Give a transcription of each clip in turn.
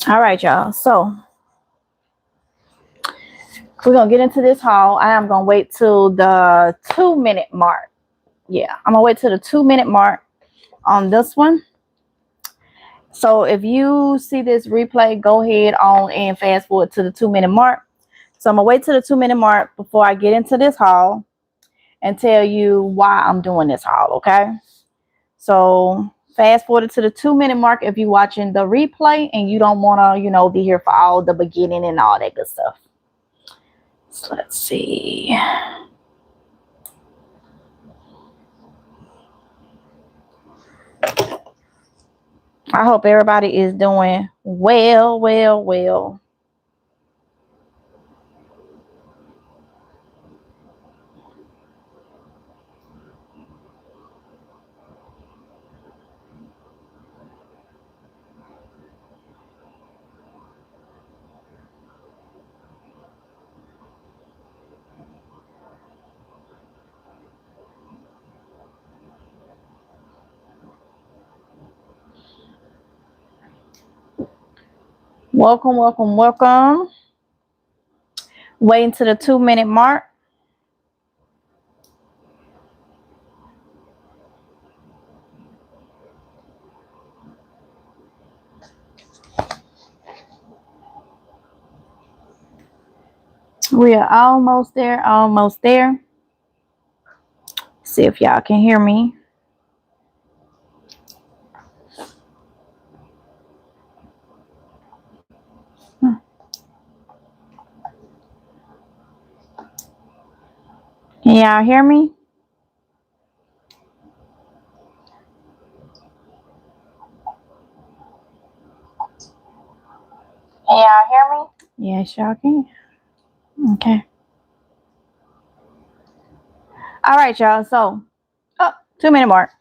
All right, y'all. So we're gonna get into this haul. I am gonna wait till the 2-minute mark. Yeah, I'm gonna wait till the 2-minute mark on this one. So if you see this replay, go ahead on and fast forward to the 2-minute mark. So I'm gonna wait till the 2-minute mark before I get into this haul and tell you why I'm doing this haul. Okay. So fast forward to the 2-minute mark if you're watching the replay and you don't want to, be here for all the beginning and all that good stuff. So let's see. I hope everybody is doing well. Welcome. Waiting to the 2-minute mark. We are almost there. See if y'all can hear me. Can y'all hear me? Can y'all hear me? Yes, y'all can. Okay. All right, y'all. So, 2-minute mark.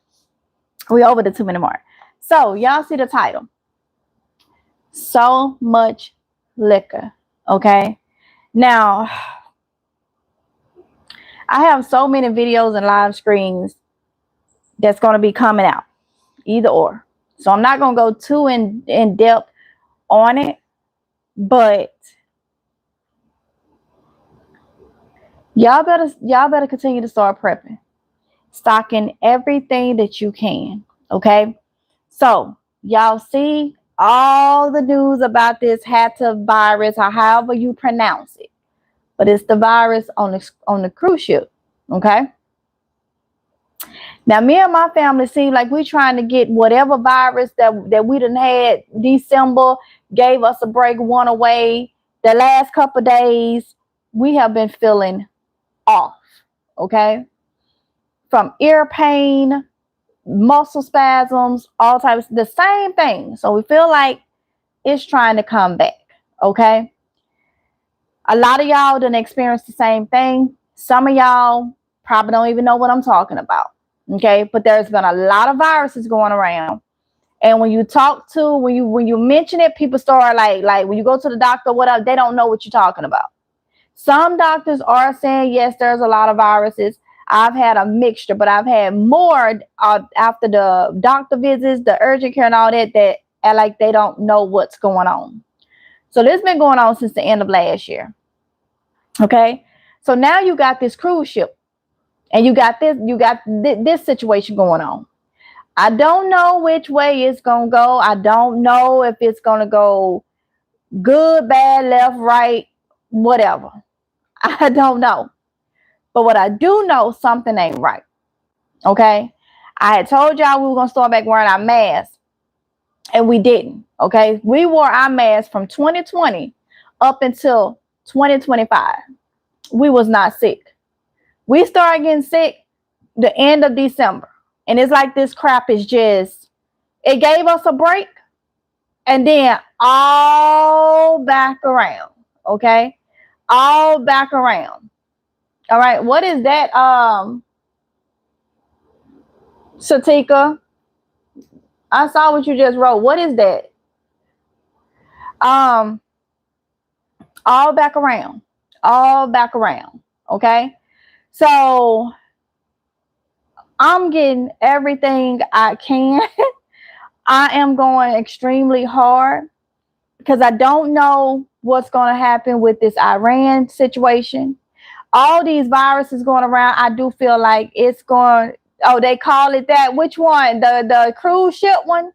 We over the 2-minute mark. So, y'all see the title. So much liquor. Okay. Now, I have so many videos and live screens that's going to be coming out. Either or. So, I'm not going to go too in depth on it. But y'all better continue to start prepping. Stocking everything that you can. Okay. So y'all see all the news about this Hatta virus or however you pronounce it. But it's the virus on the cruise ship. Okay. Now me and my family seem like we're trying to get whatever virus that we done had December, gave us a break, one away. The last couple of days, we have been feeling off. Okay. From ear pain, muscle spasms, all types, the same thing. So we feel like it's trying to come back. Okay. A lot of y'all done experienced the same thing. Some of y'all probably don't even know what I'm talking about. Okay. But there's been a lot of viruses going around. And when you talk to, when you mention it, people start like when you go to the doctor, whatever, they don't know what you're talking about. Some doctors are saying, yes, there's a lot of viruses. I've had a mixture, but I've had more after the doctor visits, the urgent care and all that like they don't know what's going on. So this has been going on since the end of last year. Okay. So now you got this cruise ship and you got this situation going on. I don't know which way it's going to go. I don't know if it's going to go good, bad, left, right, whatever. I don't know. But what I do know, something ain't right. Okay. I had told y'all we were going to start back wearing our masks. And we didn't. Okay. We wore our masks from 2020 up until 2025. We was not sick. We started getting sick the end of December. And it's like this crap is just, it gave us a break. And then all back around. Okay. All back around. All right. What is that? Shatika, I saw what you just wrote. What is that? All back around. Okay. So I'm getting everything I can. I am going extremely hard because I don't know what's going to happen with this Iran situation. All these viruses going around, I do feel like it's going. Oh, they call it that. Which one? The cruise ship one,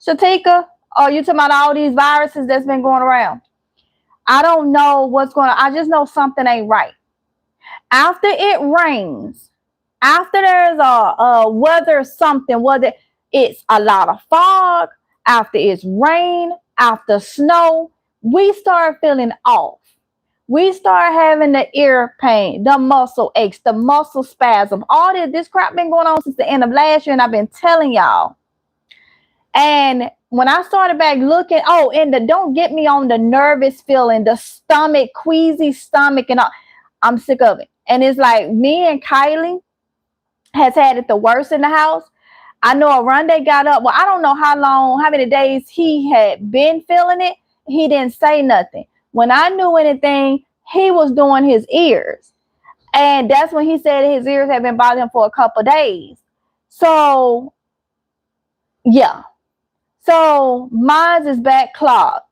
Shatika? Or you talking about all these viruses that's been going around? I don't know what's going on. I just know something ain't right. After it rains, after there's a weather something, whether it's a lot of fog, after it's rain, after snow, we start feeling off. We start having the ear pain, the muscle aches, the muscle spasm. All this crap been going on since the end of last year, and I've been telling y'all. And when I started back looking, and don't get me on the nervous feeling, the stomach, queasy stomach, and all, I'm sick of it. And it's like me and Kiy-Lee has had it the worst in the house. I know Oronde got up. Well, I don't know how many days he had been feeling it. He didn't say nothing. When I knew anything, he was doing his ears. And that's when he said his ears had been bothering him for a couple of days. So, yeah. So, mine is back clogged.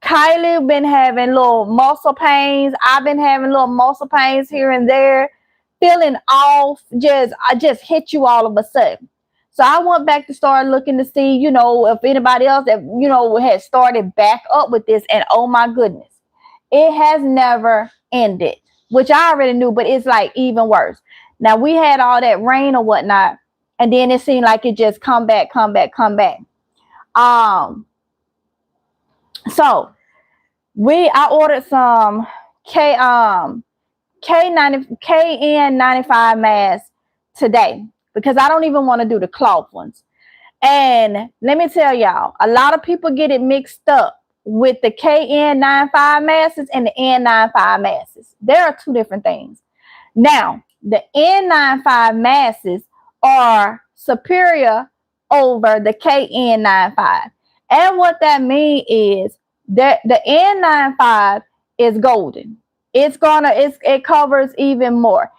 Kiy-Lee been having little muscle pains. I've been having little muscle pains here and there. Feeling off. I just hit you all of a sudden. So I went back to start looking to see, if anybody else that, had started back up with this. And oh my goodness, it has never ended, which I already knew, but it's like even worse. Now we had all that rain or whatnot, and then it seemed like it just come back. So I ordered some KN95 masks today, because I don't even want to do the cloth ones. And let me tell y'all, a lot of people get it mixed up with the KN95 masks and the N95 masks. There are two different things. Now, the N95 masks are superior over the KN95. And what that means is that the N95 is golden. It covers even more.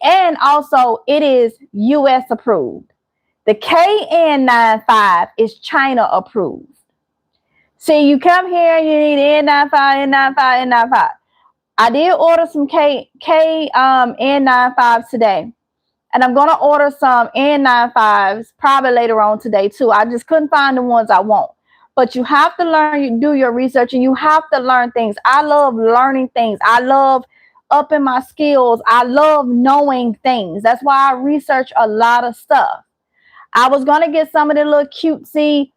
And also it is US approved. The KN95 is China approved. See, you come here and you need N95. I did order some N95s today. And I'm going to order some N95s probably later on today too. I just couldn't find the ones I want. But you have to learn, you do your research, and you have to learn things. I love learning things. I love upping my skills. I love knowing things. That's why I research a lot of stuff. I was going to get some of the little cutesy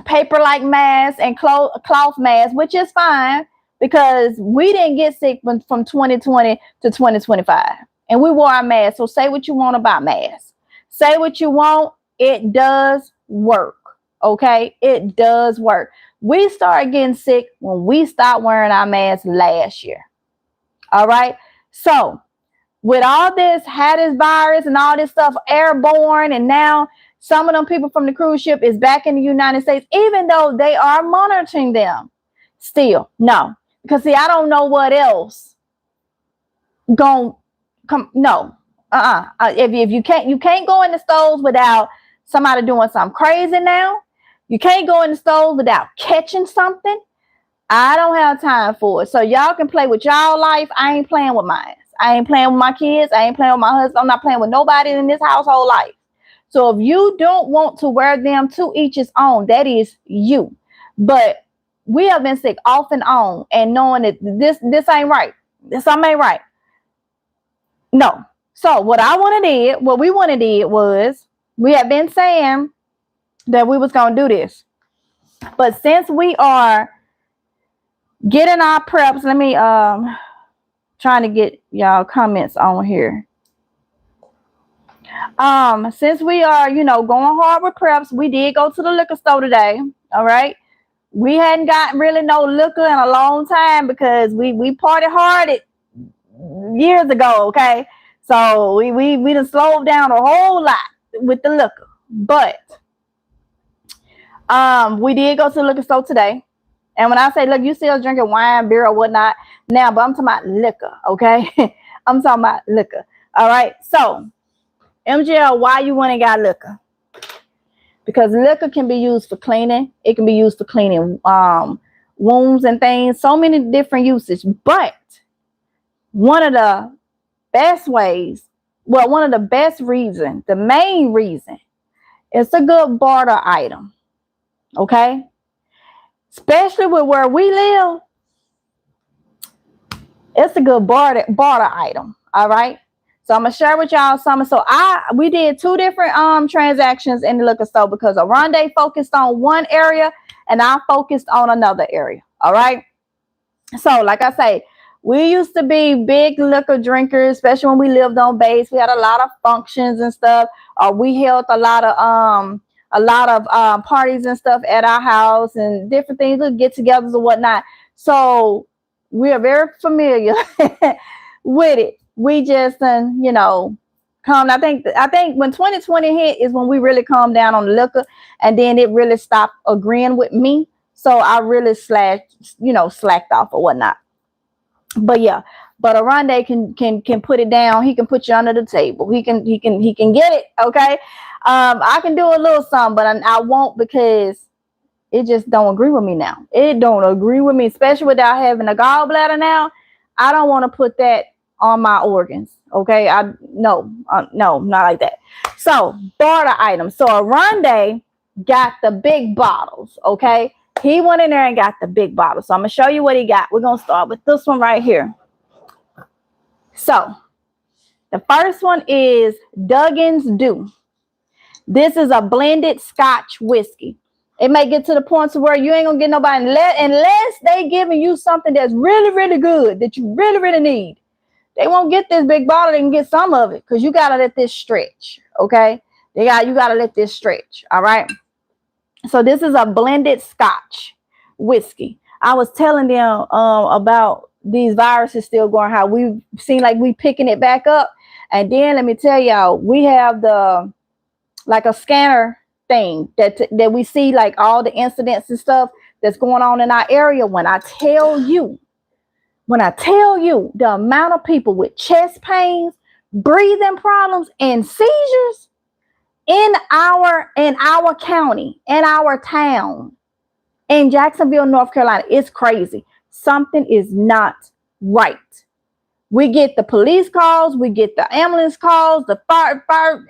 paper-like masks and cloth masks, which is fine, because we didn't get sick from 2020 to 2025. And we wore our masks. So say what you want about masks. Say what you want. It does work. Okay? It does work. We started getting sick when we stopped wearing our masks last year. All right? So, with all this, had this virus and all this stuff airborne, and now some of them people from the cruise ship is back in the United States, even though they are monitoring them. Still, no. Because, see, I don't know what else no. If you can't go in the stores without somebody doing something crazy now. You can't go in the stores without catching something. I don't have time for it. So y'all can play with y'all life. I ain't playing with mine. I ain't playing with my kids. I ain't playing with my husband. I'm not playing with nobody in this household life. So if you don't want to wear them, to each his own. That is you. But we have been sick off and on, and knowing that this ain't right. Something ain't right. No. So what we wanted to do was, we have been saying that we was going to do this. But since we are getting our preps, let me trying to get y'all comments on here. Since we are, going hard with preps, we did go to the liquor store today. All right. We hadn't gotten really no liquor in a long time, because we partied hard years ago. Okay. So we done slowed down a whole lot with the liquor. But we did go to the liquor store today. And when I say, look, you still drinking wine, beer, or whatnot now, but I'm talking about liquor, okay? I'm talking about liquor. All right. So, MGL, why you went and got liquor? because liquor can be used for cleaning. It can be used for cleaning wounds and things. So many different uses. But one of the best ways, well, one of the best reasons, the main reason, it's a good barter item. Okay? Especially with where we live, it's a good barter item. All right? So I'm gonna share with y'all something. So we did 2 different transactions in the liquor store because Oronde focused on one area and I focused on another area. All right. So like I say, we used to be big liquor drinkers, especially when we lived on base. We had a lot of functions and stuff. We held a lot of parties and stuff at our house and different things, get-togethers and whatnot. So we are very familiar with it. We just, you know, calmed. I think when 2020 hit is when we really calmed down on the liquor, and then it really stopped agreeing with me. So I really slacked off or whatnot. But yeah, but Oronde can put it down. He can put you under the table. He can get it. Okay, I can do a little something, but I won't because it just don't agree with me now. It don't agree with me, especially without having a gallbladder now. I don't want to put that on my organs. Okay, no, not like that. So barter items. So Oronde got the big bottles. Okay, he went in there and got the big bottles. So I'm gonna show you what he got. We're gonna start with this one right here. So the first one is Duggan's Dew. This is a blended Scotch whiskey. It may get to the point to where you ain't gonna get nobody unless they giving you something that's really, really good that you really, really need. They won't get this big bottle. They can get some of it because you gotta let this stretch. Okay, you gotta let this stretch. All right. So this is a blended Scotch whiskey. I was telling them about these viruses still going, how we seem like we picking it back up. And then let me tell y'all, we have like a scanner thing that we see like all the incidents and stuff that's going on in our area. When I tell you the amount of people with chest pains, breathing problems, and seizures in our county, in our town, in Jacksonville, North Carolina, it's crazy. Something is not right. We get the police calls, we get the ambulance calls, the fire,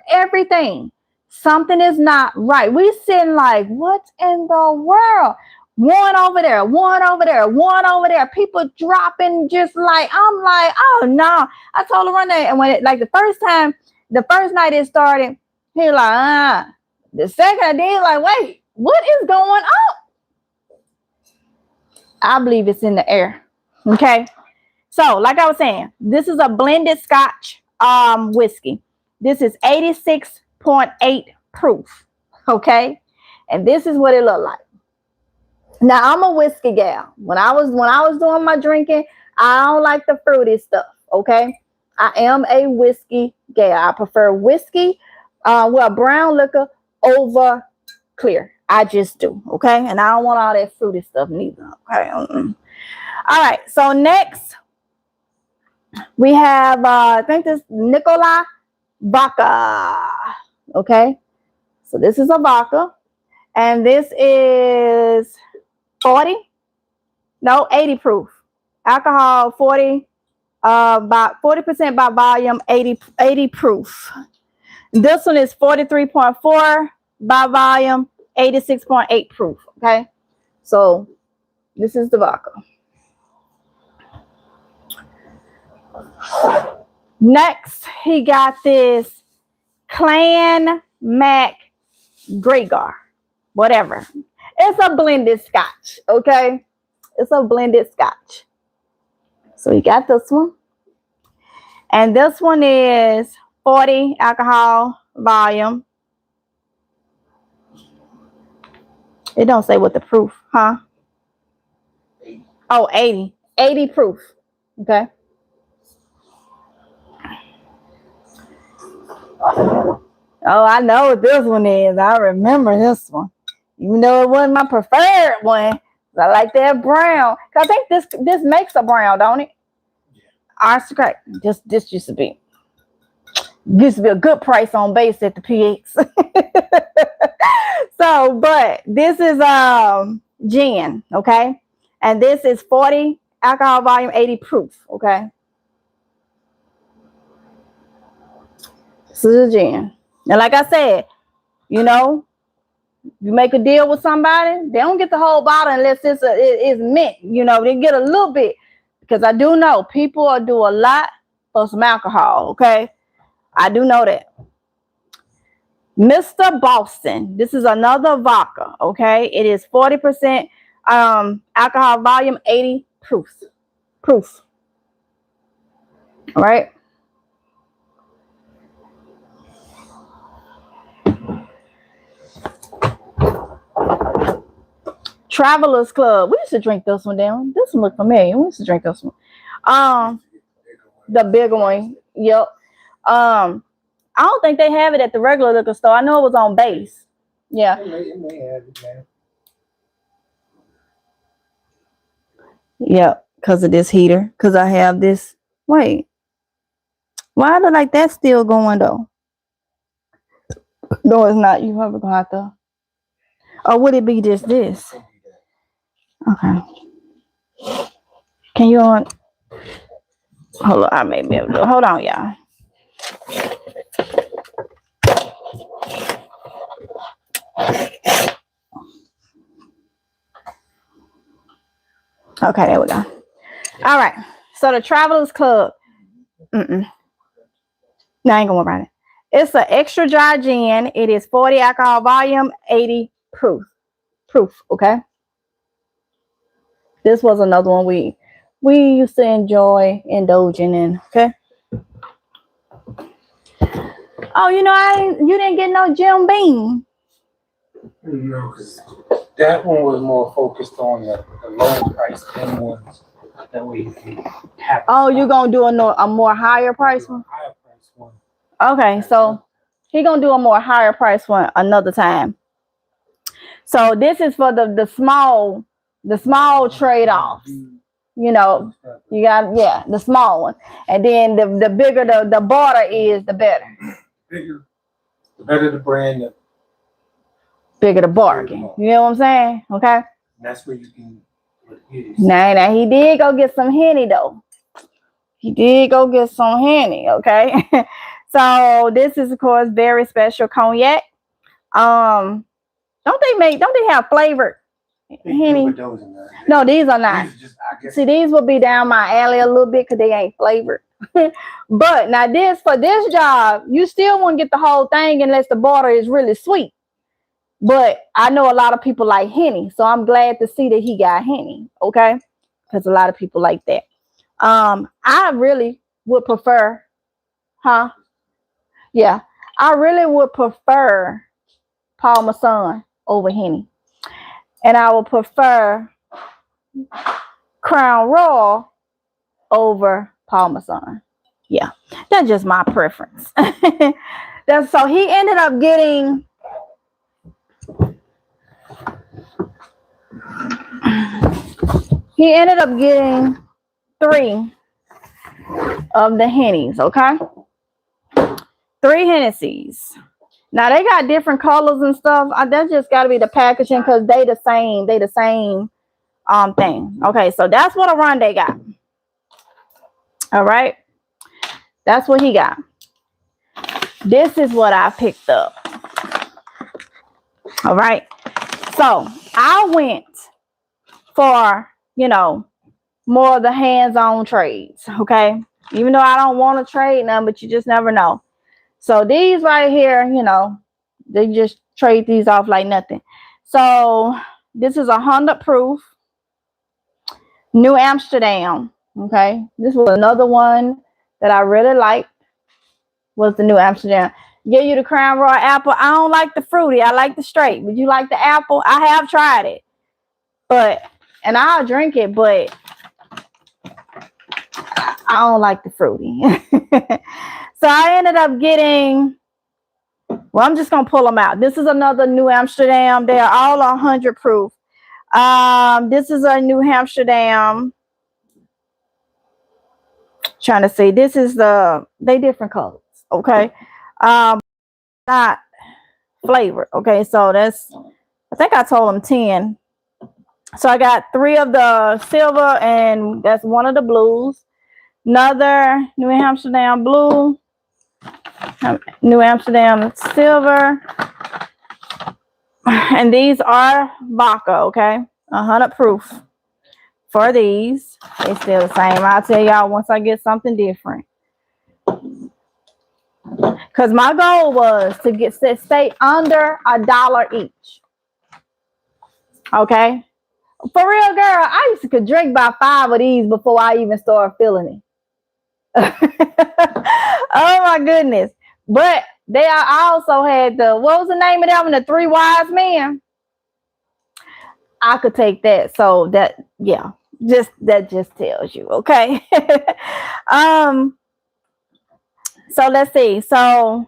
everything. Something is not right. We sitting like, what in the world? One over there, one over there, one over there. People dropping just like, I'm like, oh no. I told Oronde, and when the first night it started, he was like, The second day, like, wait, what is going on? I believe it's in the air. Okay. So, like I was saying, this is a blended Scotch whiskey. This is 86.8 proof. Okay. And this is what it looked like. Now, I'm a whiskey gal. When I was doing my drinking, I don't like the fruity stuff. Okay. I am a whiskey gal. I prefer whiskey, brown liquor over clear. I just do. Okay. And I don't want all that fruity stuff neither. Okay. All right. So next we have, I think this Nikolai vodka. Okay. So this is a vodka. And this is 80 proof. Alcohol, 40, about 40% by volume, 80 proof. This one is 43.4 by volume, 86.8 proof. Okay. So this is the vodka. Next, he got this Clan Mac Gregar, whatever. It's a blended Scotch, okay? It's a blended Scotch. So we got this one. And this one is 40 alcohol volume. It don't say what the proof, huh? Oh, 80. 80 proof, okay? Oh, I know what this one is. I remember this one. Even though it wasn't my preferred one, I like that brown. Cause I think this makes a brown, don't it? Yeah. Aristocrat. This used to be a good price on base at the PX. So, but this is gin, okay? And this is 40 alcohol volume, 80 proof, okay? This is a gin. And like I said, you know, you make a deal with somebody, they don't get the whole bottle unless it's mint. You know, they get a little bit. Because I do know people will do a lot for some alcohol, okay? I do know that. Mr. Boston. This is another vodka, okay? It is 40% alcohol volume, 80 proof. All right. Travelers Club. We used to drink this one down. This one look familiar. We used to drink this one. The bigger one. Yep. I don't think they have it at the regular liquor store. I know it was on base. Yeah. It may have it, man. Yeah, because of this heater. Because I have this. Wait. Why look like that's still going though? No, it's not. You probably gonna have to. Or would it be just this? Okay. Can you on? Hold on. I may be able to. Hold on, y'all. Okay, there we go. All right. So the Travelers Club. No, I ain't gonna worry about it. It's an extra dry gin. It is 40 alcohol volume, 80 proof. Okay. This was another one we used to enjoy indulging in. Okay. Oh, you know, you didn't get no Jim Beam. No, because that one was more focused on the low price than ones that we have. Oh, you're gonna do a more higher price one? Higher price one. Okay, so he gonna do a more higher price one another time. So this is for the small trade-offs. You know, you got the small one, and then the bigger the barter is, the better. The better the brand, the bigger the bargain. You know what I'm saying? Okay. And that's where you can. Now he did go get some Henny though. He did go get some Henny. Okay. So this is of course very special cognac. Don't they have flavored Henny? No, these are not. See, these will be down my alley a little bit because they ain't flavored. But now for this job, you still won't get the whole thing unless the barter is really sweet. But I know a lot of people like Henny, so I'm glad to see that he got Henny, okay? Because a lot of people like that. I really would prefer, yeah, I really would prefer Paul Masson over Henny. And I would prefer Crown Royal over Paul Masson. Yeah, that's just my preference. So he ended up getting three of the Hennies, okay? 3 Hennessy's. Now they got different colors and stuff. That just got to be the packaging because they the same thing. Okay, so that's what Oronde got. All right, that's what he got. This is what I picked up. All right, so I went for more of the hands-on trades. Okay, even though I don't want to trade none, but you just never know. So these right here, they just trade these off like nothing. So this is 100 proof New Amsterdam. Okay, this was another one that I really liked, was the New Amsterdam. Give you the Crown Royal apple. I don't like the fruity. I like the straight. Would you like the apple? I have tried it, and I'll drink it, but I don't like the fruity. So I ended up getting, well, I'm just gonna pull them out. This is another New Amsterdam. They are all 100 proof. This is a New Amsterdam. Trying to see, this is they different colors. Okay. Not flavored. Okay, so that's, I think I told them 10. So I got 3 of the silver, and that's 1 of the blues. Another New Amsterdam blue, New Amsterdam silver, and these are vodka. Okay, 100 proof for these. They still the same. I'll tell y'all once I get something different. Because my goal was to stay under $1 each. Okay. For real, girl, I used to could drink about 5 of these before I even started feeling it. Oh my goodness. But I also had what was the name of them? The 3 wise men. I could take that. So that, yeah, that just tells you, okay. So let's see. So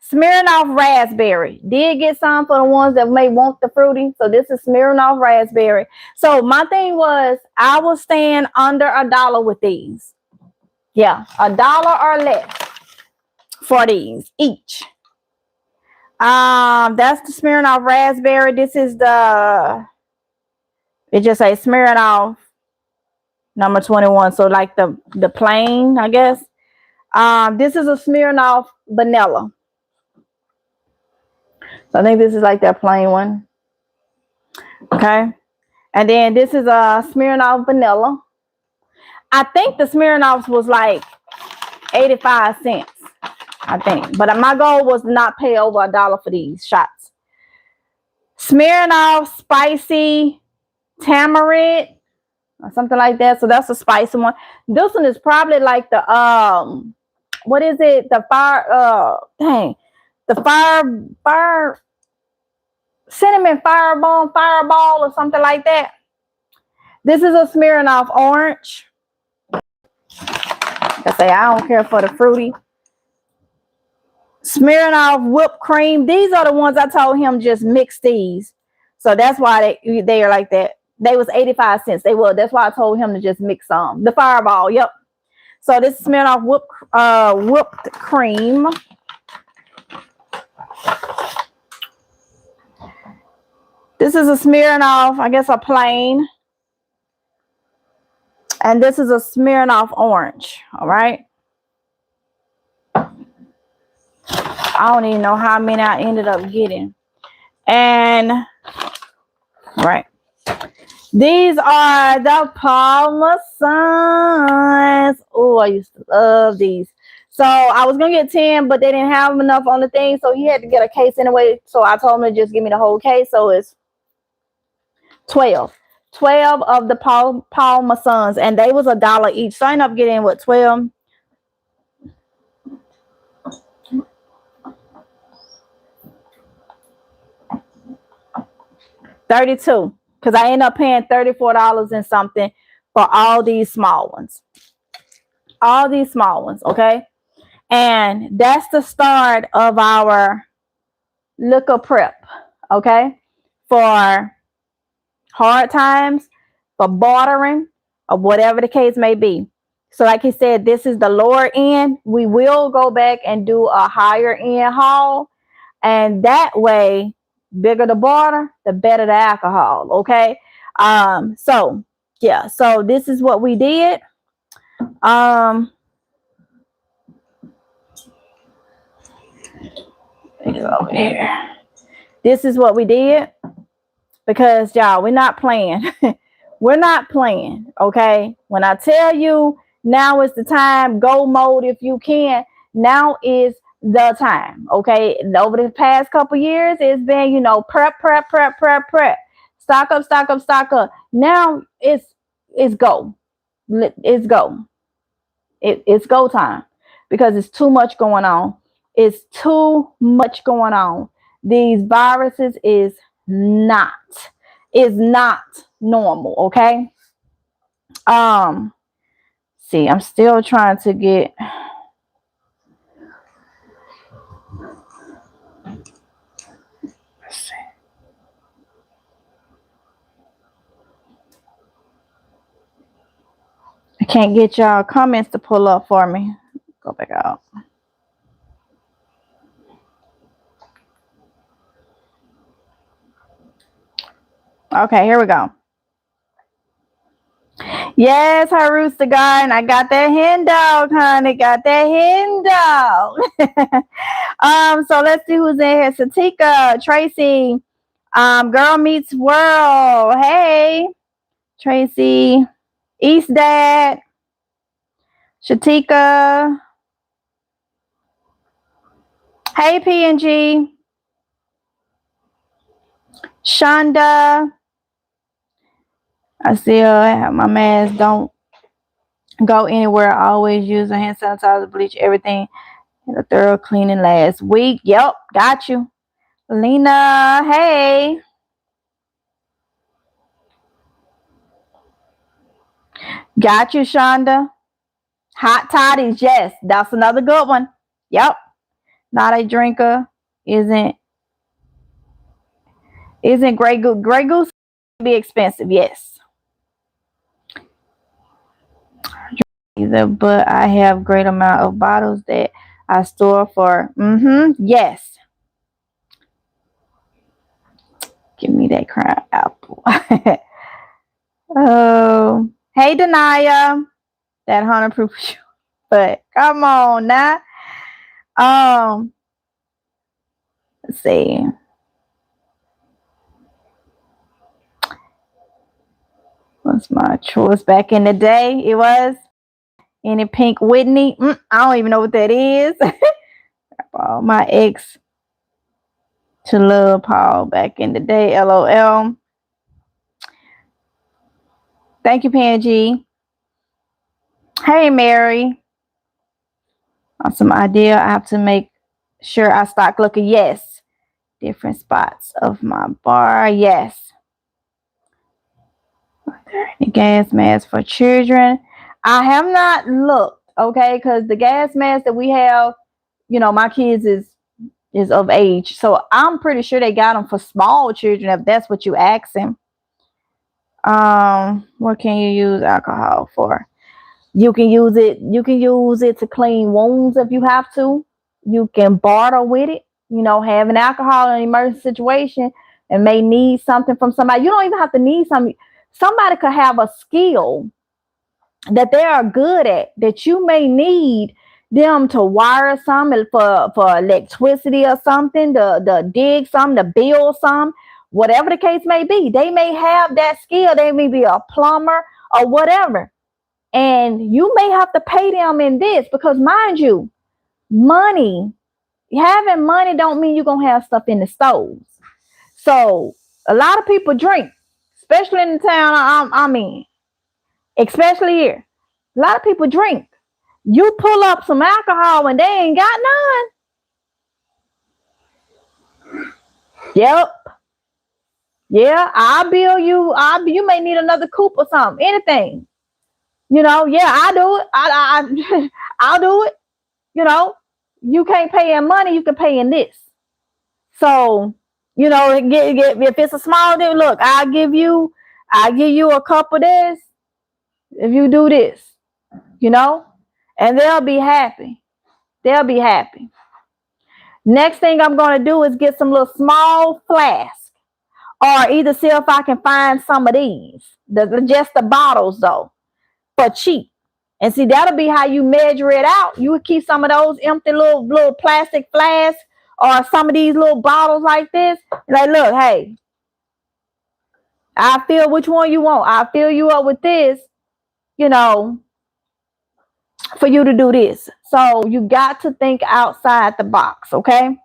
Smirnoff raspberry. Did get some for the ones that may want the fruity. So this is Smirnoff raspberry. So my thing was I was staying under $1 with these. Yeah, $1 or less for these each. That's the Smirnoff raspberry. This is it just says Smirnoff number 21. So like the plain, I guess. This is a Smirnoff vanilla. So I think this is like that plain one. Okay. And then this is a Smirnoff vanilla. I think the Smirnoffs was like 85 cents. I think. But my goal was to not pay over $1 for these shots. Smirnoff spicy tamarind or something like that. So that's a spicy one. This one is probably like the what is it? The fire cinnamon fireball or something like that. This is a Smirnoff orange. I say I don't care for the fruity. Smirnoff whipped cream. These are the ones I told him just mix these. So that's why they are like that. They was 85 cents. They were. That's why I told him to just mix some. The fireball. Yep. So this is Smirnoff whipped cream. This is a Smirnoff, I guess a plain. And this is a Smirnoff orange. All right. I don't even know how many I ended up getting. And right. These are the Parmesans. Oh, I used to love these. So I was going to get 10, but they didn't have enough on the thing. So he had to get a case anyway. So I told him to just give me the whole case. So it's 12. 12 of the Parmesans. And they was $1 each. So I ended up getting, what, 12? $32. Because I ended up paying $34 and something for all these small ones. All these small ones, okay? And that's the start of our liquor prep, okay? For hard times, for bartering, or whatever the case may be. So like he said, this is the lower end. We will go back and do a higher end haul. And that way, bigger the barter, the better the alcohol, okay? So yeah, so this is what we did. Over here. This is what we did because y'all, we're not playing. We're not playing, okay? When I tell you now is the time, go mode if you can. Now is the time, okay? Over the past couple years, it's been, you know, prep. Stock up. Now it's go. It's go. It's go time because it's too much going on. It's too much going on. These viruses is not normal, okay? See, I'm still trying to get I can't get y'all comments to pull up for me. Go back out. Okay, here we go. Yes, her rooster garden. I got that hen dog, honey. Got that hen dog. So let's see who's in here. Satika, Tracy, Girl Meets World. Hey, Tracy, East Dad, Shatika. Hey, PNG, Shonda. I still have my mask. Don't go anywhere. I always use a hand sanitizer, bleach everything, and a thorough cleaning last week. Yep, got you. Lena, hey. Got you, Shonda. Hot toddies, yes, that's another good one. Yep. Not a drinker. Isn't Grey Goose. Grey Goose can be expensive, yes. Either, but I have great amount of bottles that I store for. Yes. Give me that crown apple. Oh, hey, Denia. That 100 proof. But come on now. Let's see. What's my choice back in the day? It was any Pink Whitney. I don't even know what that is. My ex to love Paul back in the day. LOL. Thank you, Pangy. Hey, Mary. Awesome idea. I have to make sure I stock liquor. Yes. Different spots of my bar. Yes. Are there any gas masks for children? I have not looked, okay, because the gas mask that we have, you know, my kids is of age. So I'm pretty sure they got them for small children if that's what you asking. What can you use alcohol for? You can use it to clean wounds if you have to. You can barter with it. You know, having alcohol in an emergency situation and may need something from somebody. You don't even have to need something. Somebody could have a skill that they are good at that you may need them to wire something for electricity or something, to dig something, to build something, whatever the case may be. They may have that skill. They may be a plumber or whatever. And you may have to pay them in this because, mind you, having money don't mean you're going to have stuff in the stoves. So a lot of people drink, especially in the town I'm in, especially here. A lot of people drink. You pull up some alcohol and they ain't got none. Yep. Yeah, I'll bill you. You may need another coupe or something, anything. You know, yeah, I do it. I'll do it. You know, you can't pay in money, you can pay in this. So, you know, if it's a small deal, look, I'll give you a cup of this if you do this, you know, and they'll be happy. They'll be happy. Next thing I'm going to do is get some little small flasks, or either see if I can find some of these, just the bottles though, for cheap. And see, that'll be how you measure it out. You would keep some of those empty little plastic flasks or some of these little bottles like this. Like, look, hey, I feel which one you want. I'll fill you up with this, you know, for you to do this. So you got to think outside the box, okay?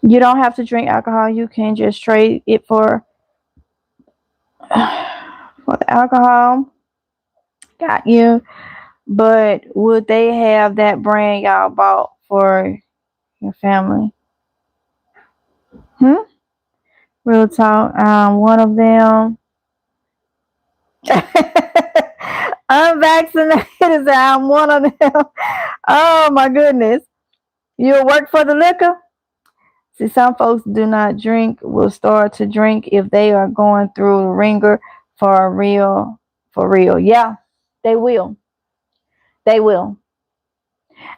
You don't have to drink alcohol. You can just trade it for the alcohol. Got you. But would they have that brand y'all bought for your family? Real talk. One of them unvaccinated. I'm one of them. Oh my goodness. You'll work for the liquor? See, some folks do not drink, will start to drink if they are going through the ringer for real. Yeah, they will. They will.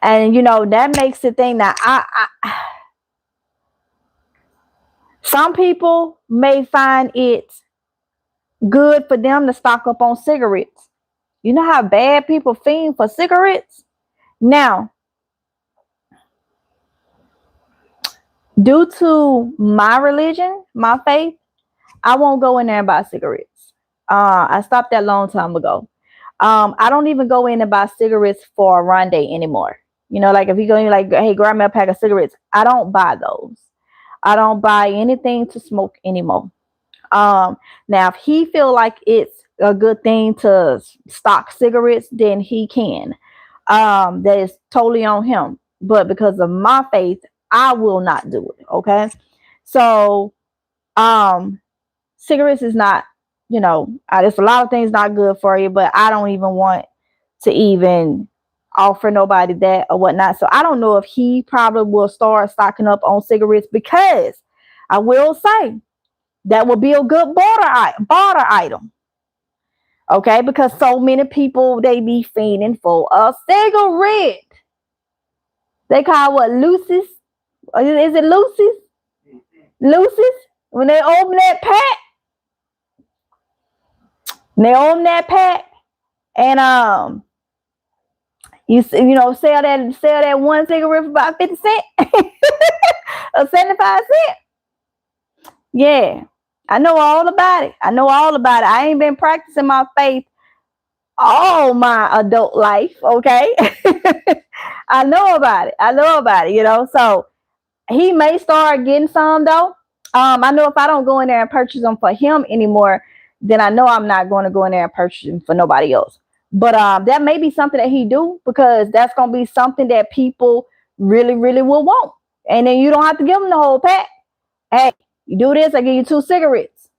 And you know, that makes the thing that some people may find it good for them to stock up on cigarettes. You know how bad people fiend for cigarettes? Now, due to my religion, my faith, I won't go in there and buy cigarettes. I stopped that long time ago. I don't even go in and buy cigarettes for Oronde anymore. You know, like if you go in, like, hey, grab me a pack of cigarettes, I don't buy those. I don't buy anything to smoke anymore. Now, if he feel like it's a good thing to stock cigarettes, then he can. That is totally on him. But because of my faith, I will not do it. Okay. So, cigarettes is not, you know, there's a lot of things not good for you, but I don't even want to even offer nobody that or whatnot. So I don't know if he probably will start stocking up on cigarettes, because I will say that will be a good barter item. Okay, because so many people, they be fiending for a cigarette. They call what, Lucy's? Is it Lucy's? Lucy's? When they open that pack, and you know, sell that one cigarette for about 50 cents or 75 cents. Yeah, I know all about it. I ain't been practicing my faith all my adult life, okay? I know about it, you know. So he may start getting some though. I know if I don't go in there and purchase them for him anymore, then I know I'm not going to go in there and purchase them for nobody else. But that may be something that he do, because that's going to be something that people really, really will want. And then you don't have to give them the whole pack. Hey, you do this, I give you 2 cigarettes.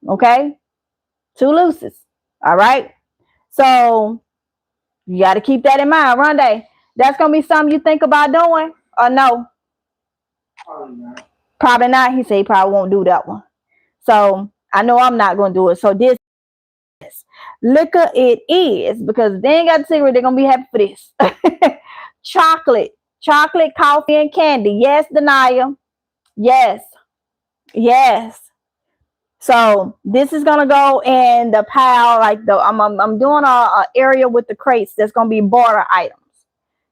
Okay? 2 looses. All right? So you got to keep that in mind. Oronde, that's going to be something you think about doing, or no? Probably not. He said he probably won't do that one. So I know I'm not going to do it. So this liquor it is, because if they ain't got the cigarette, they're going to be happy for this. Chocolate, coffee, and candy. Yes, Denia. Yes. So this is gonna go in the pile, like I'm doing a area with the crates that's gonna be barter items.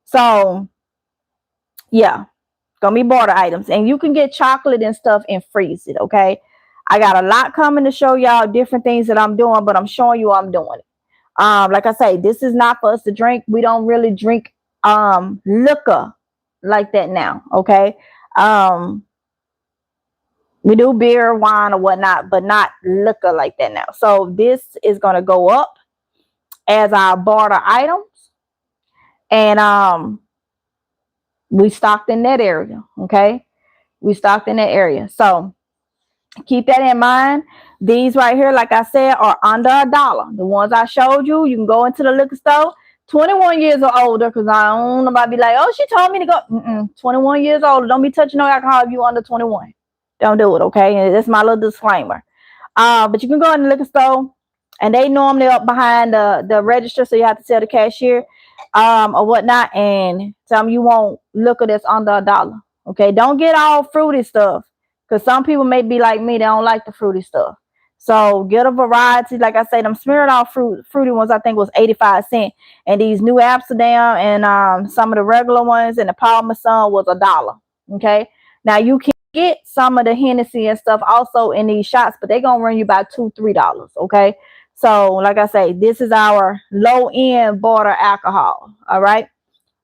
So yeah, gonna be barter items, and you can get chocolate and stuff and freeze it. Okay, I got a lot coming to show y'all different things that I'm doing, but I'm showing you I'm doing it. Like I say, this is not for us to drink. We don't really drink liquor like that now. Okay. We do beer, wine, or whatnot, but not liquor like that now. So this is going to go up as our barter items. And we stocked in that area. Okay. We stocked in that area. So keep that in mind. These right here, like I said, are under $1. The ones I showed you, you can go into the liquor store. 21 years or older, because I don't know about be like, oh, she told me to go. 21 years old. Don't be touching no alcohol if you under 21. Don't do it, okay? That's my little disclaimer. But you can go in the liquor store, and they normally up behind the register, so you have to tell the cashier or whatnot, and tell them you want liquor that's under $1. Okay, don't get all fruity stuff, because some people may be like me, they don't like the fruity stuff. So get a variety. Like I said, I'm smearing off fruity ones. I think was 85 cents, and these New Amsterdam and some of the regular ones and the Parmesan was $1. Okay, now you can get some of the Hennessy and stuff also in these shots, but they're gonna run you about $2-3. Okay, so like I say, this is our low end barter alcohol. All right.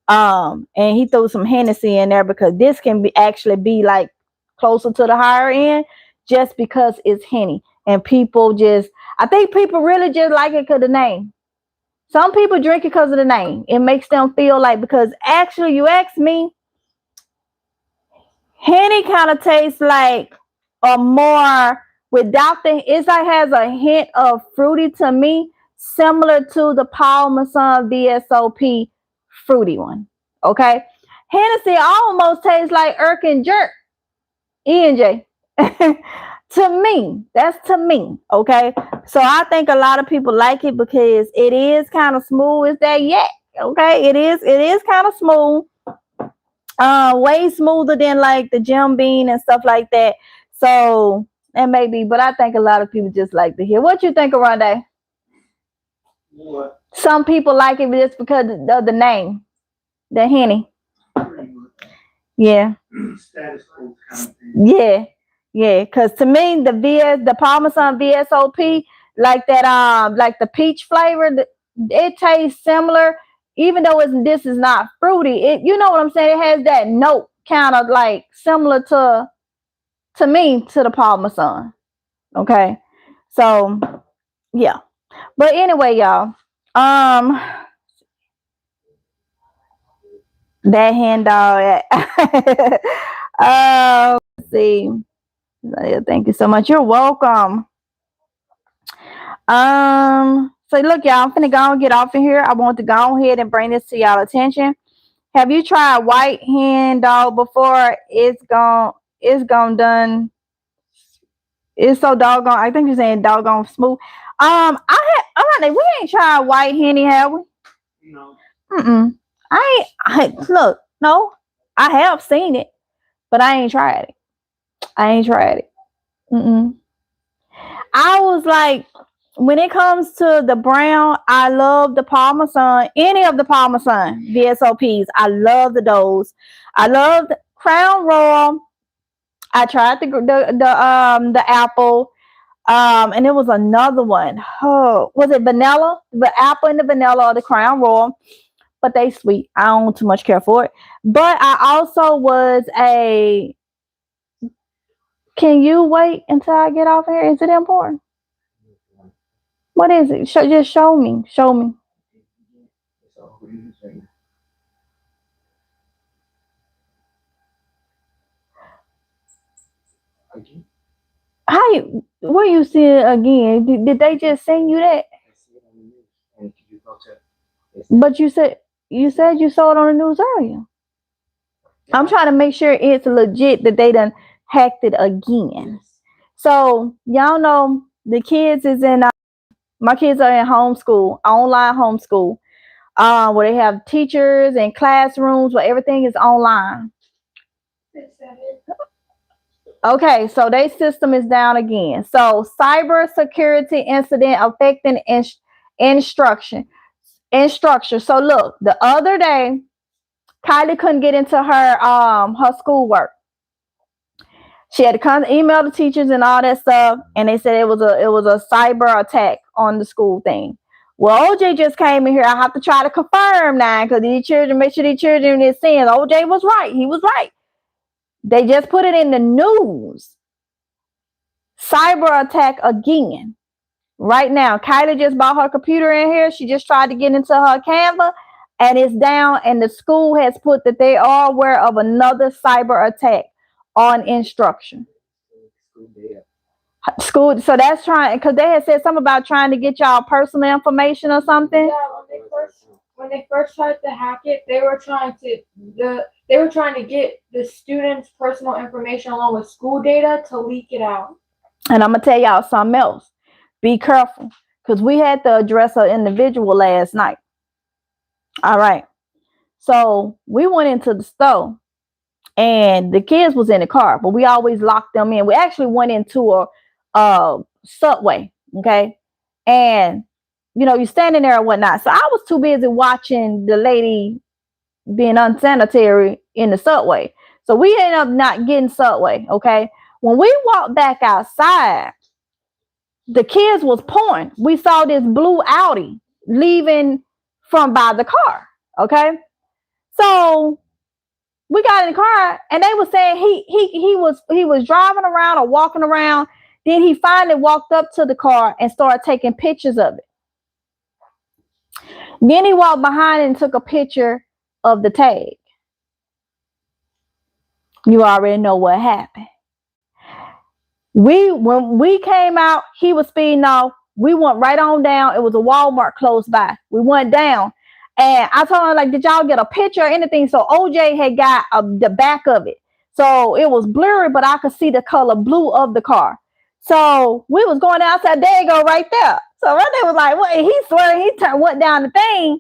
And he threw some Hennessy in there, because this can actually be like closer to the higher end, just because it's Henny. And I think people really just like it because of the name. Some people drink it because of the name. It makes them feel like, because actually, you ask me, Henny kind of tastes like a more, without it's like has a hint of fruity to me, similar to the Parmesan VSOP fruity one. Okay, Hennessy almost tastes like Irk and Jerk. ENJ. To me, that's to me. Okay, so I think a lot of people like it because it is kind of smooth. It's that yak. Okay, it is kind of smooth. Way smoother than like the Jim Beam and stuff like that. So and maybe, but I think a lot of people just like to hear. What you think, Oronde? What? Some people like it just because of the name, the Henny. Yeah. Status quo kind of thing. Yeah. Yeah. Cause to me, the Parmesan VSOP, like that, like the peach flavor, it tastes similar, even though this is not fruity. You know what I'm saying? It has that note kind of like similar to me, to the Parmesan. Okay. So yeah. But anyway, y'all, that hand dog. Let's see. Thank you so much. You're welcome. So look, y'all, I'm finna go and get off of here. I want to go ahead and bring this to y'all attention. Have you tried white hen dog before? It's gone done. It's so doggone. I think you're saying doggone smooth. We ain't tried white henny, have we? No. Look, no, I have seen it, but I ain't tried it. I was like, when it comes to the brown, I love the Parmesan, any of the Parmesan VSOPs. I love those. I love the Crown Royal. I tried the apple. And it was another one. Oh, was it vanilla? The apple and the vanilla or the Crown Royal. But they sweet. I don't too much care for it. But I also was a. Can you wait until I get off here? Is it important? What is it? Just show me. Show me. Where you see it again? Did they just send you that? But you said you saw it on the news earlier. I'm trying to make sure it's legit that they done hacked it again. So y'all know the kids is in. My kids are in homeschool, online homeschool, where they have teachers and classrooms where everything is online. Okay, so their system is down again. So cyber security incident affecting instruction. So look, the other day, Kiy-Lee couldn't get into her schoolwork. She had to email the teachers and all that stuff, and they said it was a cyber attack on the school thing. Well, OJ just came in here. I have to try to confirm now because make sure these children is saying OJ was right. He was right. They just put it in the news. Cyber attack again. Right now, Kiy-Lee just bought her computer in here. She just tried to get into her Canva, and it's down. And the school has put that they are aware of another cyber attack on instruction. School. So that's trying, because they had said something about trying to get y'all personal information or something. Yeah, when they first tried to hack it, they were trying to get the students' personal information along with school data to leak it out. And I'm gonna tell y'all something else. Be careful, because we had to address an individual last night. All right. So we went into the store, and the kids was in the car, but we always locked them in. We actually went into a Subway, okay? And, you're standing there or whatnot. So I was too busy watching the lady being unsanitary in the Subway. So we ended up not getting Subway, okay? When we walked back outside, the kids was pouring. We saw this blue Audi leaving from by the car, okay? So we got in the car, and they were saying he was driving around or walking around. Then he finally walked up to the car and started taking pictures of it. Then he walked behind and took a picture of the tag. You already know what happened. When we came out, he was speeding off. We went right on down. It was a Walmart close by. We went down. And I told him, like, did y'all get a picture or anything? So OJ had got the back of it. So it was blurry, but I could see the color blue of the car. So we was going outside. There you go, right there. So right there was like, what? He swear he went down the thing.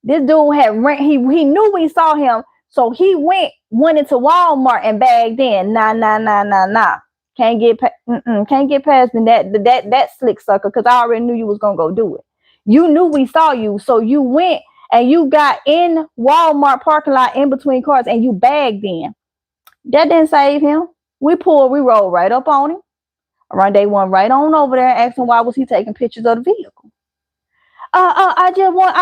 This dude had rent. He knew we saw him, so he went into Walmart and bagged in. Nah. Can't get past me that slick sucker, because I already knew you was gonna go do it. You knew we saw you, so you went and you got in Walmart parking lot in between cars and you bagged in. That didn't save him. We rolled right up on him. Oronde went right on over there and asked him why was he taking pictures of the vehicle. I just want,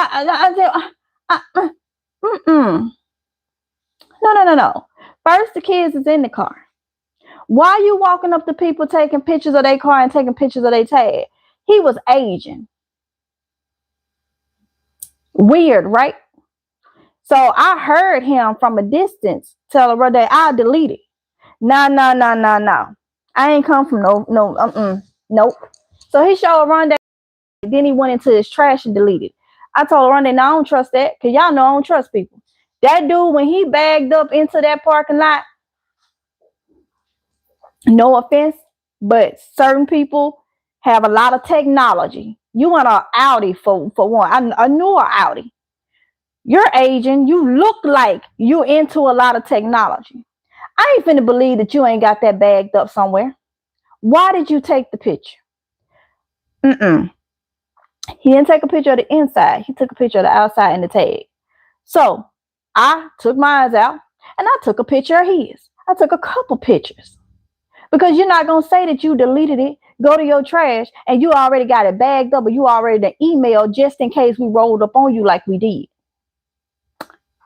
No. First, the kids is in the car. Why you walking up to people taking pictures of their car and taking pictures of their tag? He was Asian. Weird, right? So I heard him from a distance tell Oronde, I'll delete it. No. I ain't come from nope. So he showed Oronde, then he went into his trash and deleted. I told Oronde, no, I don't trust that, because y'all know I don't trust people. That dude, when he bagged up into that parking lot, no offense, but certain people have a lot of technology. You want an Audi for one, a newer Audi. You're Asian. You look like you're into a lot of technology. I ain't finna believe that you ain't got that bagged up somewhere. Why did you take the picture? He didn't take a picture of the inside. He took a picture of the outside and the tag. So I took mine out and I took a picture of his. I took a couple pictures, because you're not going to say that you deleted it, go to your trash, and you already got it bagged up, or you already the email just in case we rolled up on you like we did.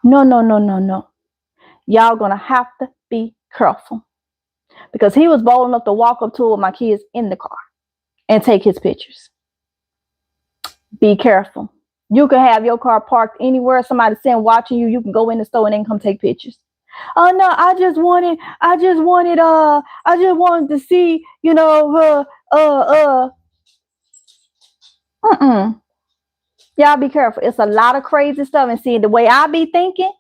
No. Y'all going to have to be careful, because he was bold enough to walk up to my kids in the car and take his pictures. Be careful. You can have your car parked anywhere. Somebody sitting watching you. You can go in the store and then come take pictures. Oh no, I just wanted to see, Y'all be careful. It's a lot of crazy stuff. And see, the way I be thinking,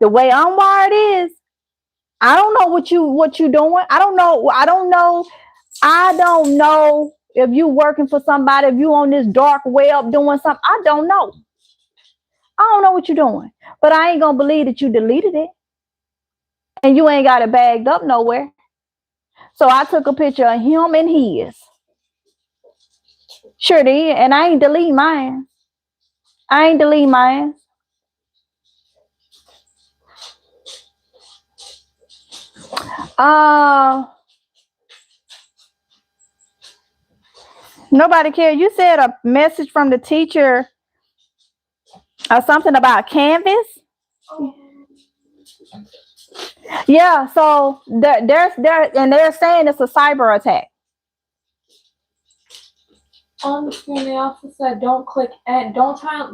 the way I'm wired is, I don't know what you doing. I don't know if you working for somebody, if you on this dark web doing something. I don't know what you're doing. But I ain't gonna believe that you deleted it and you ain't got it bagged up nowhere. So I took a picture of him and his. Sure did. And I ain't delete mine. Nobody cared. You said a message from the teacher or something about Canvas. Yeah, so they're saying it's a cyber attack. On the screen, they also said don't click and don't try and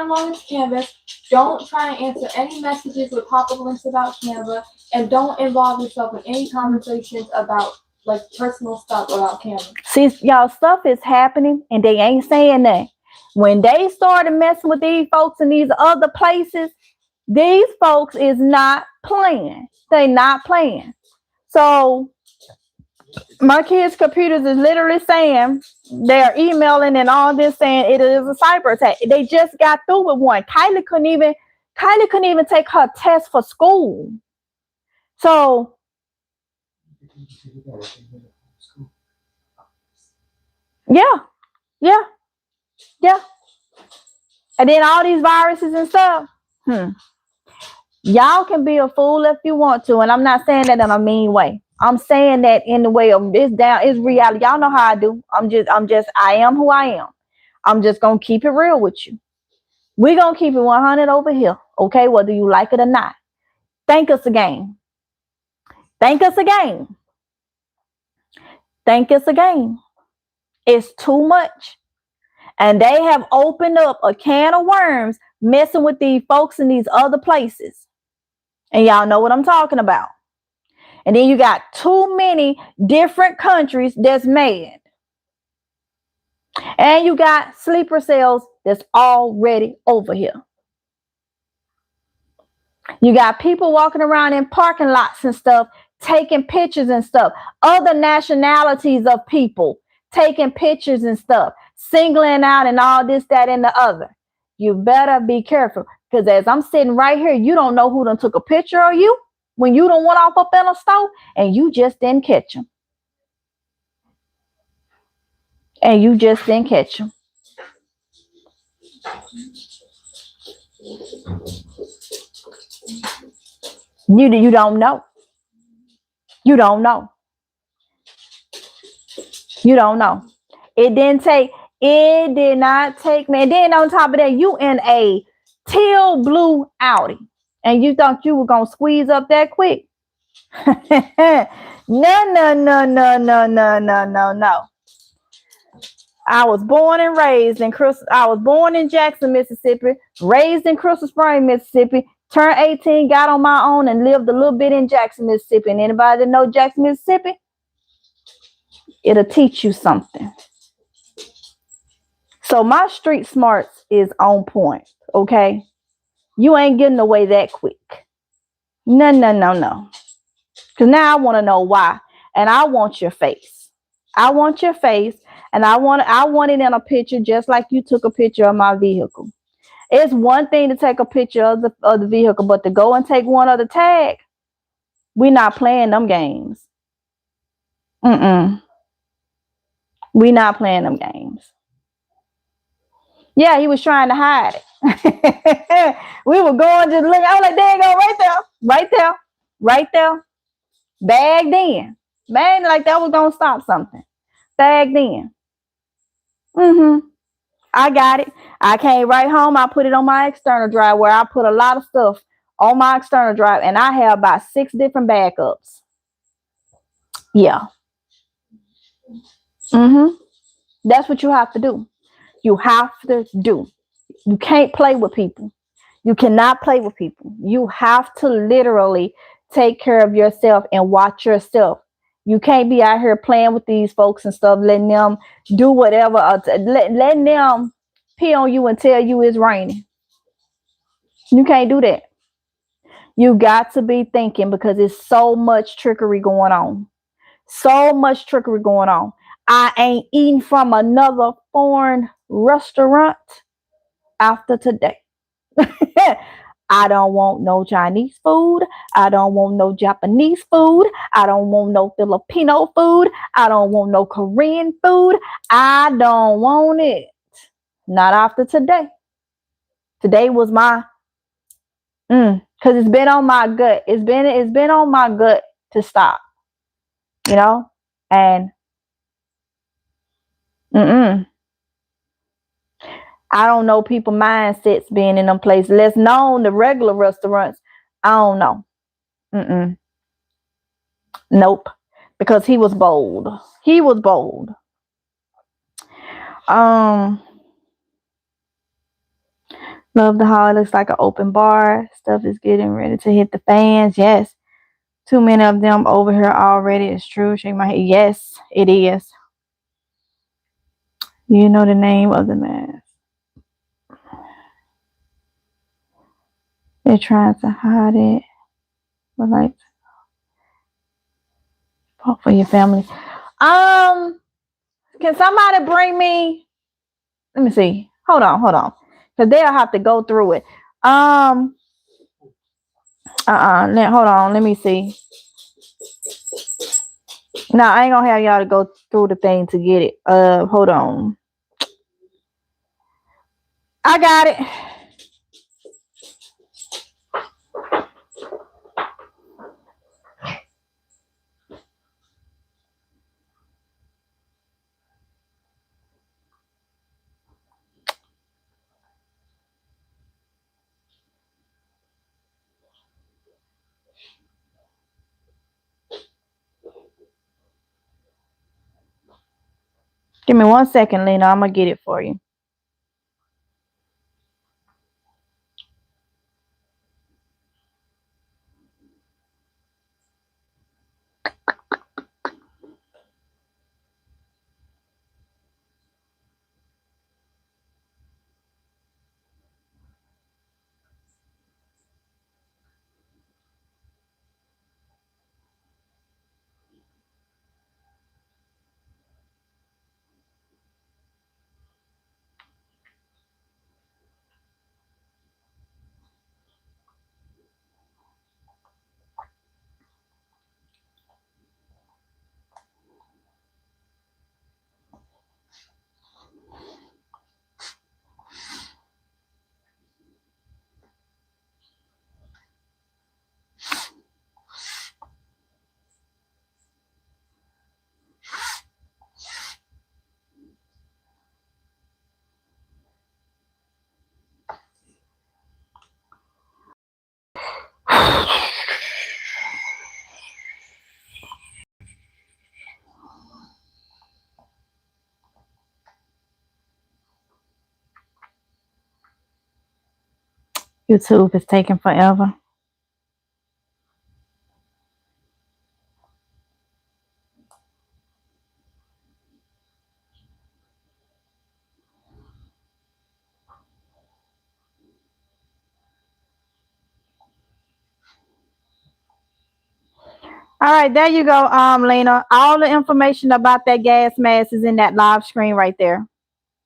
log into Canvas. Don't try and answer any messages with pop-up links about Canva, and don't involve yourself in any conversations about like personal stuff about Canva. See, y'all, stuff is happening and they ain't saying that. When they started messing with these folks in these other places, these folks is not playing. They not playing. So my kids' computers is literally saying, they're emailing and all this saying it is a cyber attack. They just got through with one. Kiy-Lee couldn't even take her test for school. So yeah. And then all these viruses and stuff. Y'all can be a fool if you want to, and I'm not saying that in a mean way. I'm saying that in the way of it's reality. Y'all know how I do. I am who I am. I'm just gonna keep it real with you. We're gonna keep it 100 over here, okay? Whether you like it or not. Thank us again. It's too much. And they have opened up a can of worms messing with these folks in these other places. And y'all know what I'm talking about. And then you got too many different countries that's mad. And you got sleeper cells that's already over here. You got people walking around in parking lots and stuff, taking pictures and stuff. Other nationalities of people taking pictures and stuff, singling out and all this, that, and the other. You better be careful. Because as I'm sitting right here, you don't know who done took a picture of you when you done went off up in a store and you just didn't catch them. And you just didn't catch them. You don't know. You don't know. You don't know. It did not take me. And then on top of that, you in a teal blue Audi. And you thought you were gonna squeeze up that quick. No, no, no, no, no, no, no, no, no. I was born and raised in I was born in Jackson, Mississippi, raised in Crystal Spring, Mississippi, turned 18, got on my own, and lived a little bit in Jackson, Mississippi. And anybody that know Jackson, Mississippi, it'll teach you something. So my street smarts is on point, okay? You ain't getting away that quick. No, no, no, no. Because now I want to know why. And I want your face. I want your face. And I want it in a picture just like you took a picture of my vehicle. It's one thing to take a picture of the vehicle, but to go and take one of the tag, we're not playing them games. We not playing them games. Yeah, he was trying to hide it. We were going to look. I was like, there you go, right there, right there, right there. Bagged in. Man, like that was gonna stop something. Bagged in. I got it. I came right home. I put it on my external drive where I put a lot of stuff on my external drive, and I have about 6 different backups. Yeah. That's what you have to do. You have to do. You can't play with people. You cannot play with people. You have to literally take care of yourself and watch yourself. You can't be out here playing with these folks and stuff, letting them do whatever, letting them pee on you and tell you it's raining. You can't do that. You got to be thinking because there's so much trickery going on. So much trickery going on. I ain't eating from another foreign restaurant after today. I don't want no Chinese food. I don't want no Japanese food. I don't want no Filipino food. I don't want no Korean food. I don't want it. Not after today. Today was my because it's been on my gut. It's been on my gut to stop. You know? And I don't know people mindsets being in them places. Let's known the regular restaurants. I don't know. Nope. Because he was bold. He was bold. Love the hall. It looks like an open bar. Stuff is getting ready to hit the fans. Yes. Too many of them over here already. It's true. Shake my head. Yes, it is. You know the name of the mask. They're trying to hide it. But like for your family. Can somebody bring me? Let me see. Hold on. Because they'll have to go through it. Hold on. Let me see. No, I ain't gonna have y'all to go through the thing to get it. Hold on. I got it. Give me 1 second, Lena. I'm gonna get it for you. YouTube is taking forever. All right, there you go, Lena. All the information about that gas mask is in that live screen right there.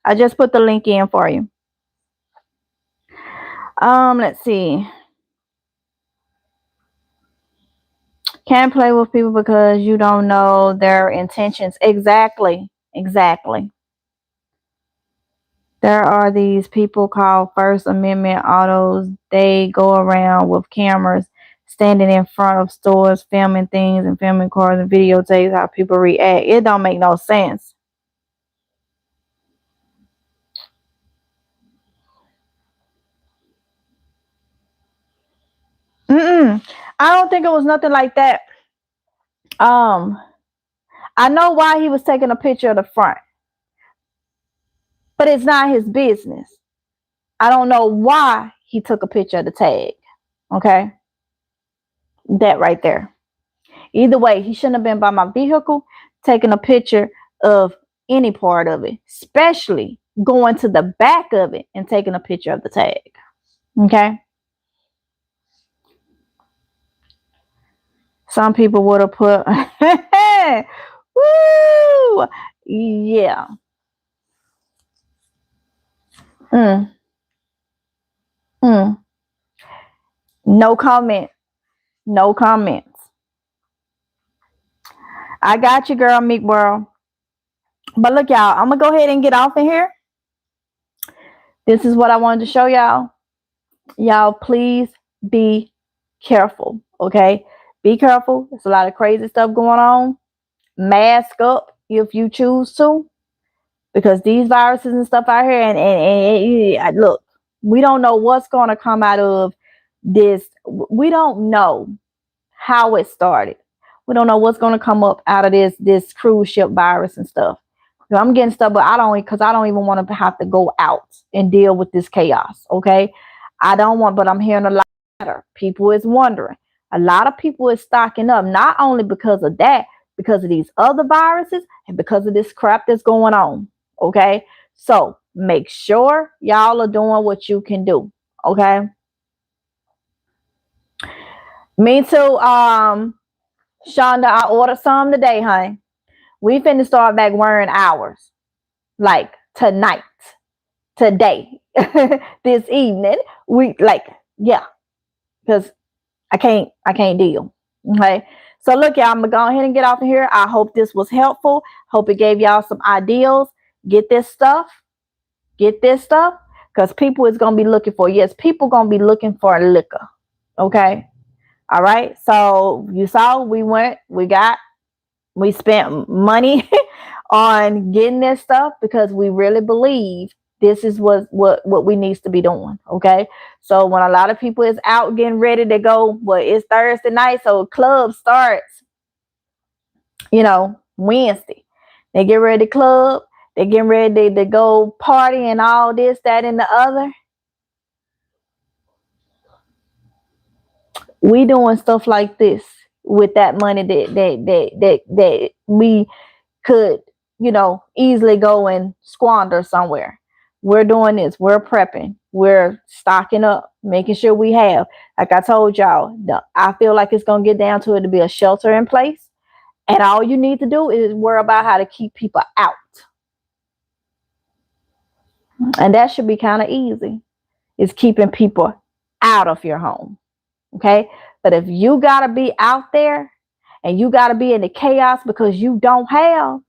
I just put the link in for you. Let's see. Can't play with people because you don't know their intentions. Exactly. Exactly. There are these people called First Amendment autos. They go around with cameras standing in front of stores, filming things and filming cars and videotapes how people react. It don't make no sense. I don't think it was nothing like that. I know why he was taking a picture of the front, but it's not his business. I don't know why he took a picture of the tag. Okay. That right there. Either way, he shouldn't have been by my vehicle taking a picture of any part of it, especially going to the back of it and taking a picture of the tag. Okay. Some people would have put, woo, yeah. No comment. No comments. I got you, girl, Meek World. But look, y'all, I'm going to go ahead and get off in here. This is what I wanted to show y'all. Y'all, please be careful, okay? Be careful. There's a lot of crazy stuff going on. Mask up if you choose to, because these viruses and stuff out here, and look, we don't know what's going to come out of this. We don't know how it started. We don't know what's going to come up out of this cruise ship virus and stuff. So I'm getting stuff, but I don't even want to have to go out and deal with this chaos. Okay, I don't want, but I'm hearing a lot of people is wondering. A lot of people is stocking up, not only because of that, because of these other viruses and because of this crap that's going on. Okay, so make sure y'all are doing what you can do. Okay. Me too. Shonda, I ordered some today, honey. We finna start back wearing ours. Like tonight. Today. This evening. We yeah. Because I can't deal. Okay. So look, y'all, I'm gonna go ahead and get off of here. I hope this was helpful. Hope it gave y'all some ideas. Get this stuff. Get this stuff. Because people is gonna be looking for, yes, people gonna be looking for liquor. Okay. All right. So you saw we spent money on getting this stuff because we really believe this is what we needs to be doing. Okay. So when a lot of people is out getting ready to go, well, it's Thursday night, so club starts, Wednesday. They get ready to club, they getting ready to go party and all this, that, and the other. We doing stuff like this with that money that we could, easily go and squander somewhere. We're doing this. We're prepping. We're stocking up, making sure we have, like I told y'all, I feel like it's going to get down to it to be a shelter in place. And all you need to do is worry about how to keep people out. And that should be kind of easy. It's keeping people out of your home. Okay. But if you got to be out there and you got to be in the chaos because you don't have,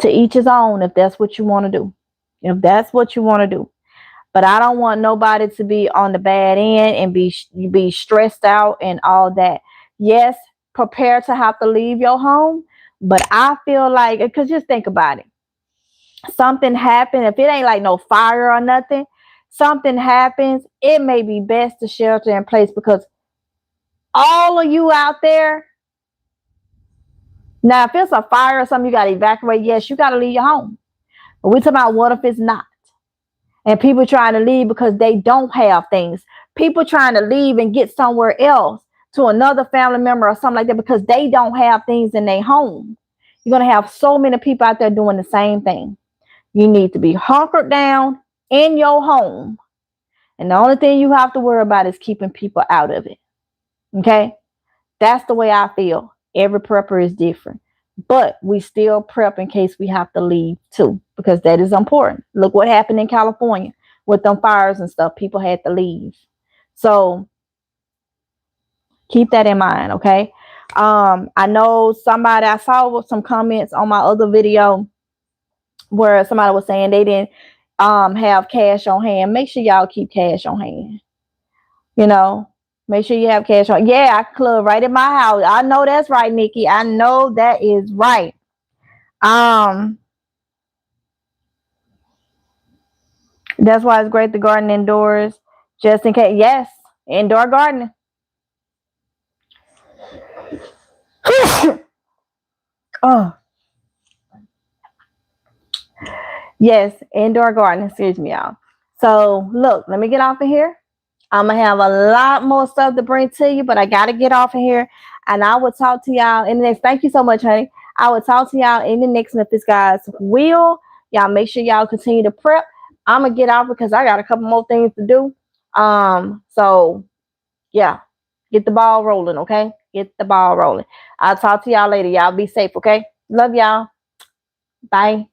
to each his own, if that's what you want to do. If that's what you want to do. But I don't want nobody to be on the bad end and be stressed out and all that. Yes, prepare to have to leave your home. But I feel like, because just think about it. Something happened. If it ain't like no fire or nothing, something happens, it may be best to shelter in place, because all of you out there, now, if it's a fire or something, you got to evacuate. Yes, you got to leave your home. But we're talking about what if it's not? And people trying to leave because they don't have things. People trying to leave and get somewhere else to another family member or something like that because they don't have things in their home. You're going to have so many people out there doing the same thing. You need to be hunkered down in your home. And the only thing you have to worry about is keeping people out of it. Okay? That's the way I feel. Every prepper is different. But we still prep in case we have to leave too, because that is important. Look what happened in California with them fires and stuff. People had to leave. So keep that in mind, okay? I know somebody, I saw some comments on my other video where somebody was saying they didn't have cash on hand. Make sure y'all keep cash on hand. You know, make sure you have cash on. Yeah, I club right in my house. I know that's right, Nikki. I know that is right. That's why it's great to garden indoors, just in case. Yes, indoor gardening. Oh, yes, indoor gardening. Excuse me, y'all. So look, let me get off of here. I'm gonna have a lot more stuff to bring to you, but I gotta get off of here, and I will talk to y'all in the next. Thank you so much, honey. I will talk to y'all in the next Memphis guys will. Y'all make sure y'all continue to prep. I'm gonna get off because I got a couple more things to do. So yeah, get the ball rolling, okay? Get the ball rolling. I'll talk to y'all later. Y'all be safe, okay? Love y'all. Bye.